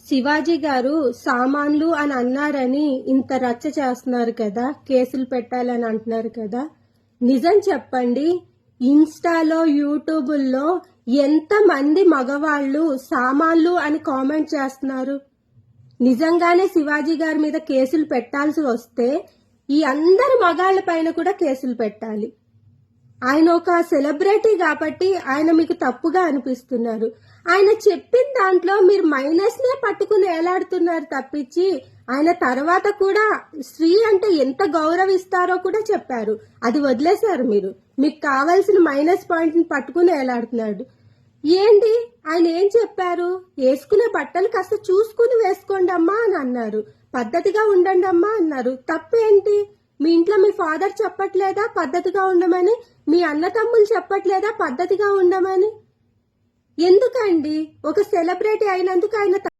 శివాజీ గారు సామాన్లు అని అన్నారని ఇంత రచ్చ చేస్తున్నారు కదా, కేసులు పెట్టాలని అంటున్నారు కదా. నిజం చెప్పండి, ఇన్స్టాలో యూట్యూబుల్లో ఎంతమంది మగవాళ్ళు సామాన్లు అని కామెంట్ చేస్తున్నారు? నిజంగానే శివాజీ గారి మీద కేసులు పెట్టాల్సి వస్తే ఈ అందరి మగాళ్ళ పైన కూడా కేసులు పెట్టాలి. ఆయన ఒక సెలబ్రిటీ కాబట్టి ఆయన మీకు తప్పుగా అనిపిస్తున్నారు. ఆయన చెప్పిన దాంట్లో మీరు మైనస్ నే పట్టుకుని ఏలాడుతున్నారు తప్పించి, ఆయన తర్వాత కూడా స్త్రీ అంటే ఎంత గౌరవిస్తారో కూడా చెప్పారు. అది వదిలేశారు మీరు. మీకు కావాల్సిన మైనస్ పాయింట్ ని పట్టుకుని ఏలాడుతున్నాడు. ఏంటి ఆయన ఏం చెప్పారు? వేసుకునే బట్టలు కాస్త చూసుకుని వేసుకోండి అమ్మా అని అన్నారు. పద్ధతిగా ఉండండి అమ్మా అన్నారు. తప్పేంటి? మీ ఇంట్లో మీ ఫాదర్ చెప్పట్లేదా పద్ధతిగా ఉండమని? మీ అన్న తమ్ములు చెప్పట్లేదా పద్ధతిగా ఉండమని? ఎందుకండి ఒక సెలబ్రిటీ అయినందుకు ఆయన